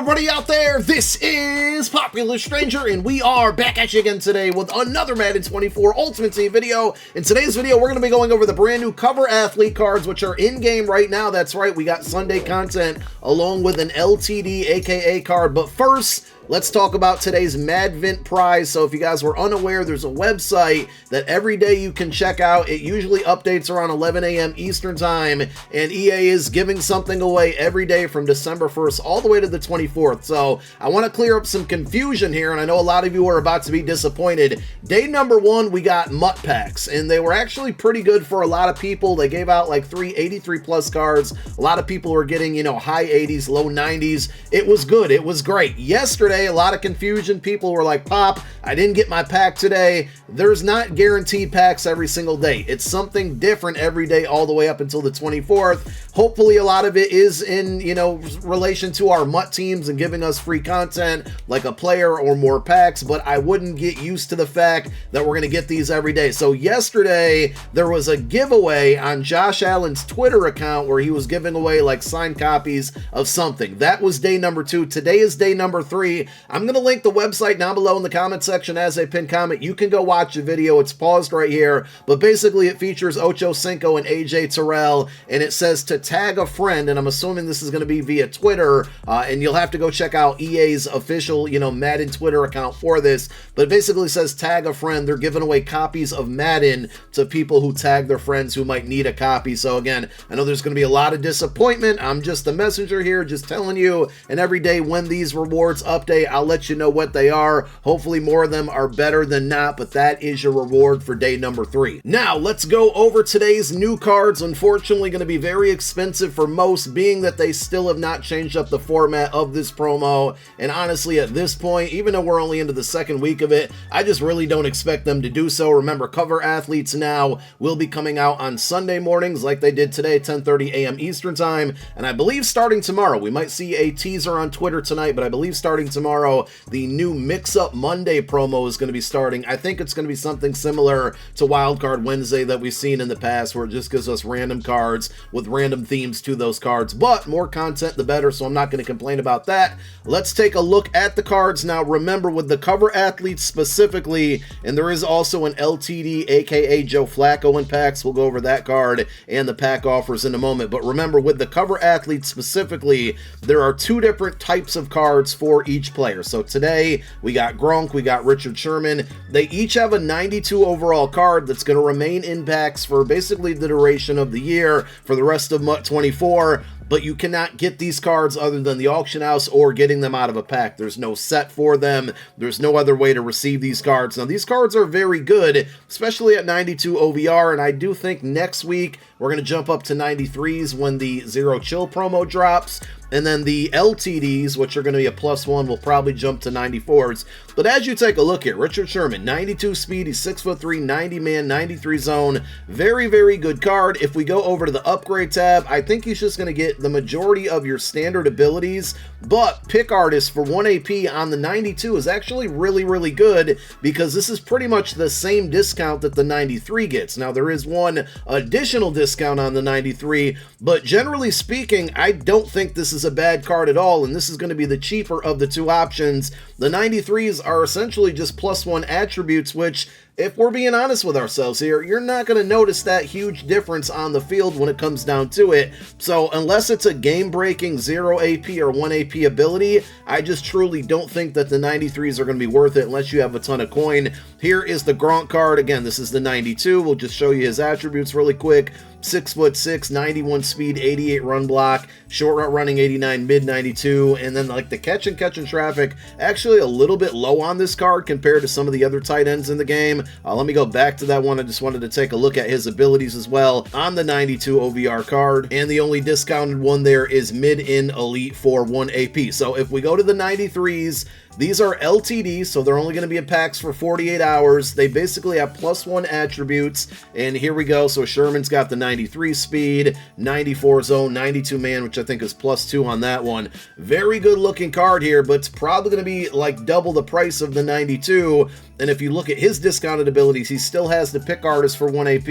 everybody out there, this is Popular Stranger, and we are back at you again today with another Madden 24 Ultimate Team video. In today's video, we're going to be going over the brand new cover athlete cards, which are in-game right now. That's right, we got Sunday content along with an LTD, aka card. But first, let's talk about today's MADVENT Prize. So if you guys were unaware, there's a website that every day you can check out. It usually updates around 11 a.m. Eastern Time, and EA is giving something away every day from December 1st all the way to the 24th. So I want to clear up some confusion here, and I know a lot of you are about to be disappointed. Day number one, we got MUT packs, and they were actually pretty good for a lot of people. They gave out like 383 plus cards. A lot of people were getting, you know, high 80s, low 90s. It was good. It was great. Yesterday, a lot of confusion. People were like, Pop, I didn't get my pack today. There's not guaranteed packs every single day. It's something different every day all the way up until the 24th. Hopefully a lot of it is in, you know, relation to our MUT teams and giving us free content like a player or more packs, but I wouldn't get used to the fact that we're going to get these every day. So yesterday there was a giveaway on Josh Allen's Twitter account where he was giving away like signed copies of something. That was day number 2. Today is day number 3. I'm going to link the website down below in the comment section as a pinned comment. You can go watch the video. It's paused right here, but basically it features Ocho Cinco and AJ Terrell, and it says to tag a friend, and I'm assuming this is going to be via Twitter, and you'll have to go check out EA's official, you know, Madden Twitter account for this, but it basically says tag a friend. They're giving away copies of Madden to people who tag their friends who might need a copy. So again, I know there's going to be a lot of disappointment. I'm just a messenger here, just telling you, and every day when these rewards update, I'll let you know what they are. Hopefully more of them are better than not, but that is your reward for day number 3. Now let's go over today's new cards. Unfortunately going to be very expensive for most, being that they still have not changed up the format of this promo, and honestly at this point, even though we're only into the second week of it, I just really don't expect them to do so. Remember, cover athletes now will be coming out on Sunday mornings like they did today, 10:30 a.m. Eastern Time, and I believe starting tomorrow, we might see a teaser on Twitter tonight, but I believe starting tomorrow, the new Mix-Up Monday promo is going to be starting. I think it's going to be something similar to Wildcard Wednesday that we've seen in the past, where it just gives us random cards with random themes to those cards, but more content the better, so I'm not going to complain about that. Let's take a look at the cards. Now remember, with the cover athletes specifically, and there is also an LTD aka Joe Flacco in packs, we'll go over that card and the pack offers in a moment, but remember, with the cover athletes specifically, there are 2 different types of cards for each player. So today we got Gronk, we got Richard Sherman. They each have a 92 overall card that's going to remain in packs for basically the duration of the year for the rest of MUT 24. But you cannot get these cards other than the auction house or getting them out of a pack. There's no set for them. There's no other way to receive these cards. Now, these cards are very good, especially at 92 OVR, and I do think next week we're going to jump up to 93s when the Zero Chill promo drops. And then the LTDs, which are going to be a +1, will probably jump to 94s. But as you take a look here, Richard Sherman, 92 speed, he's 6'3", 90 man, 93 zone. Very, very good card. If we go over to the upgrade tab, I think he's just going to get the majority of your standard abilities. But Pick Artist for 1 AP on the 92 is actually really, really good, because this is pretty much the same discount that the 93 gets. Now, there is one additional discount on the 93, but generally speaking, I don't think this is a bad card at all, and this is going to be the cheaper of the 2 options. The 93s are essentially just +1 attributes, which, if we're being honest with ourselves here, you're not going to notice that huge difference on the field when it comes down to it. So unless it's a game-breaking 0 AP or 1 AP ability, I just truly don't think that the 93s are going to be worth it unless you have a ton of coin. Here is the Gronk card. Again, this is the 92. We'll just show you his attributes really quick. 6'6", 91 speed, 88 run block, short route running 89, mid 92, and then like the catch and traffic, actually a little bit low on this card compared to some of the other tight ends in the game. Let me go back to that one. I just wanted to take a look at his abilities as well on the 92 OVR card, and the only discounted one there is mid-in elite for 1 AP. So if we go to the 93s, these are LTDs, so they're only going to be in packs for 48 hours. They basically have +1 attributes, and here we go. So Sherman's got the 93 speed, 94 zone, 92 man, which I think is +2 on that one. Very good looking card here, but it's probably going to be like double the price of the 92. And if you look at his discounted abilities, he still has the Pick Artist for 1 AP,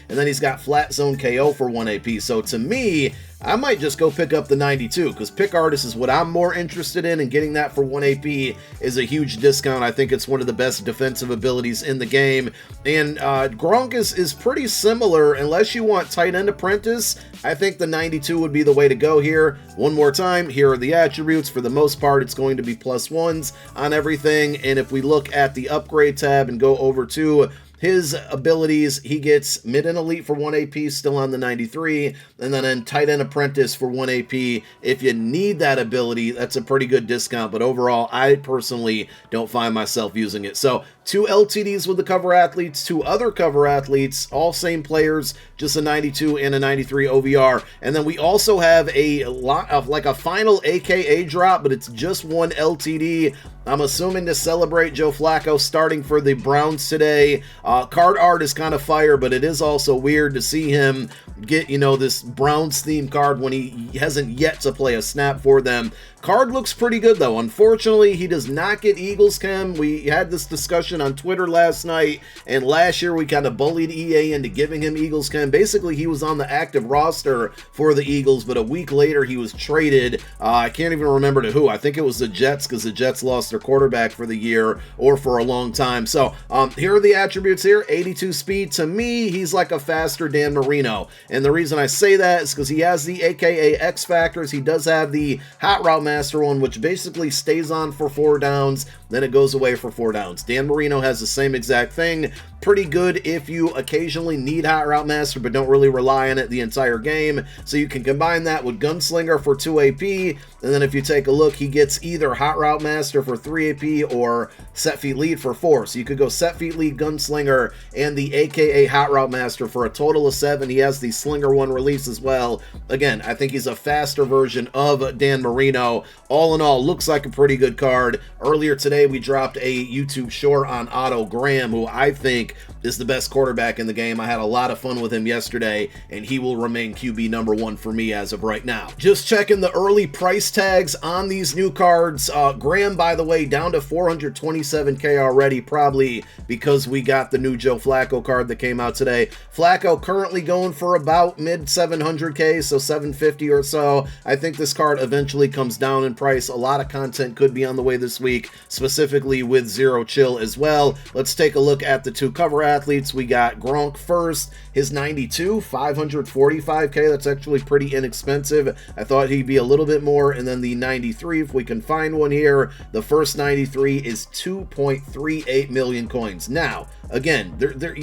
and then he's got Flat Zone KO for 1 AP. So to me, I might just go pick up the 92 because Pick Artist is what I'm more interested in, and getting that for 1 AP is a huge discount. I think it's one of the best defensive abilities in the game. And Gronk is pretty similar unless you want tight end apprentice. I think the 92 would be the way to go here. One more time, here are the attributes. For the most part, it's going to be +1s on everything. And if we look at the upgrade tab and go over to his abilities, he gets mid and elite for 1 AP, still on the 93, and then in tight end apprentice for 1 AP. If you need that ability, that's a pretty good discount, but overall, I personally don't find myself using it. So 2 LTDs with the cover athletes, 2 other cover athletes, all same players, just a 92 and a 93 OVR. And then we also have a lot of like a final AKA drop, but it's just 1 LTD. I'm assuming to celebrate Joe Flacco starting for the Browns today. Card art is kind of fire, but it is also weird to see him get, you know, this Browns themed card when he hasn't yet to play a snap for them. Card looks pretty good though. Unfortunately, he does not get Eagles Chem. We had this discussion on Twitter last night, and last year we kind of bullied EA into giving him Eagles Chem. Basically, he was on the active roster for the Eagles, but a week later he was traded. I can't even remember to who. I think it was the Jets, because the Jets lost their quarterback for the year or for a long time. So here are the attributes here. 82 speed. To me, he's like a faster Dan Marino. And the reason I say that is because he has the AKA X factors. He does have the Hot Route Master one, which basically stays on for 4 downs, then it goes away for 4 downs. Dan Marino has the same exact thing. Pretty good if you occasionally need Hot Route Master but don't really rely on it the entire game. So you can combine that with Gunslinger for 2 AP, and then if you take a look, he gets either Hot Route Master for 3 AP or Set Feet Lead for 4. So you could go Set Feet Lead, Gunslinger, and the AKA Hot Route Master for a total of 7. He has the Slinger 1 release as well. Again, I think he's a faster version of Dan Marino. All in all, looks like a pretty good card. Earlier today, we dropped a YouTube short on Otto Graham, who I think is the best quarterback in the game. I had a lot of fun with him yesterday, and he will remain QB number 1 for me as of right now. Just checking the early price tags on these new cards. Graham, by the way, down to 427K already, probably because we got the new Joe Flacco card that came out today. Flacco currently going for about mid 700K, so 750 or so. I think this card eventually comes down in price. A lot of content could be on the way this week, specifically with Zero Chill as well. Let's take a look at the 2 cover athletes. We got Gronk first, his 92, 545K. That's actually pretty inexpensive. I thought he'd be a little bit more. And then the 93, if we can find one here, the first 93 is 2.38 million coins. Now, again,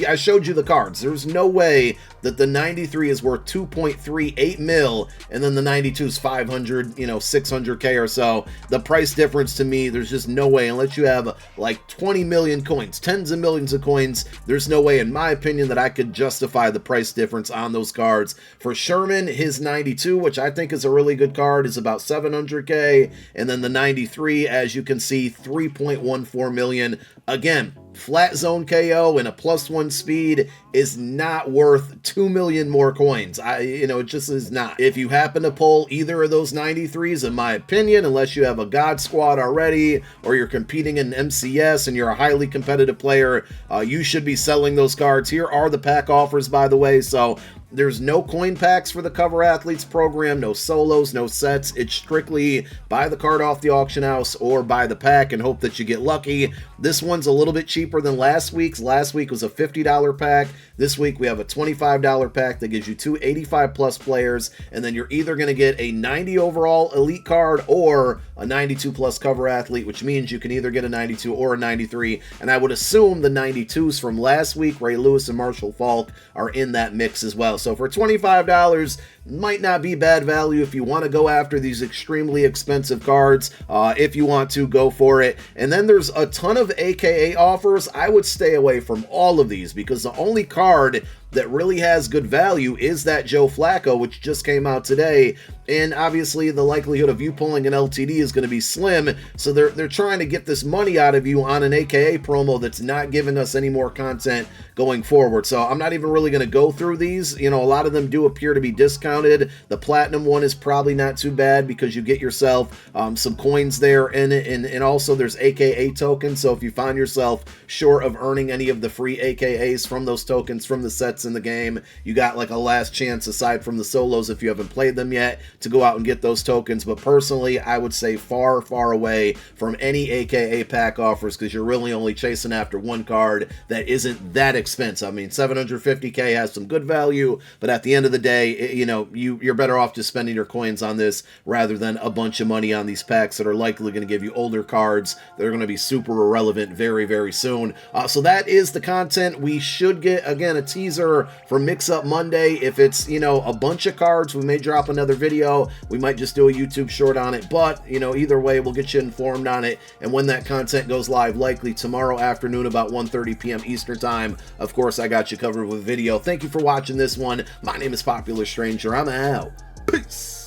I showed you the cards. There's no way that the 93 is worth 2.38 mil and then the 92 is 500, 600K or so. The price difference to me, there's just no way, unless you have like 20 million coins, tens of millions of coins, there's no way, in my opinion, that I could justify the price difference on those cards. For Sherman, his 92, which I think is a really good card, is about 700K, and then the 93, as you can see, 3.14 million. Again, flat zone KO and a +1 speed is not worth 2 million more coins. It just is not. If you happen to pull either of those 93s, in my opinion, unless you have a God Squad already, or you're competing in MCS and you're a highly competitive player, you should be selling those cards. Here are the pack offers, by the way. So there's no coin packs for the Cover Athletes program, no solos, no sets. It's strictly buy the card off the auction house or buy the pack and hope that you get lucky. This one's a little bit cheaper than last week's. Last week was a $50 pack. This week we have a $25 pack that gives you 2 85+ players, and then you're either going to get a 90 overall elite card or a 92+ cover athlete, which means you can either get a 92 or a 93, and I would assume the 92s from last week, Ray Lewis and Marshall Faulk, are in that mix as well. So for $25, might not be bad value if you want to go after these extremely expensive cards. If you want to, go for it. And then there's a ton of AKA offers. I would stay away from all of these because the only card that really has good value is that Joe Flacco, which just came out today, and obviously the likelihood of you pulling an LTD is going to be slim, so they're trying to get this money out of you on an AKA promo that's not giving us any more content going forward. So I'm not even really going to go through these. A lot of them do appear to be discounted discounted. The platinum one is probably not too bad because you get yourself some coins there in it, and also there's AKA tokens, so if you find yourself short of earning any of the free AKAs from those tokens from the sets in the game, you got like a last chance, aside from the solos if you haven't played them yet, to go out and get those tokens. But personally, I would say far, far away from any AKA pack offers, because you're really only chasing after one card that isn't that expensive. I mean, 750k has some good value, but at the end of the day, you know, you're better off just spending your coins on this rather than a bunch of money on these packs that are likely going to give you older cards that are going to be super irrelevant very, very soon. So that is the content. We should get, again, a teaser for Mix Up Monday. If it's, you know, a bunch of cards, we may drop another video. We might just do a YouTube short on it, but, you know, either way, we'll get you informed on it. And when that content goes live, likely tomorrow afternoon about 1:30 p.m. Eastern time, of course, I got you covered with video. Thank you for watching this one. My name is Popular Stranger. I'm out. Peace.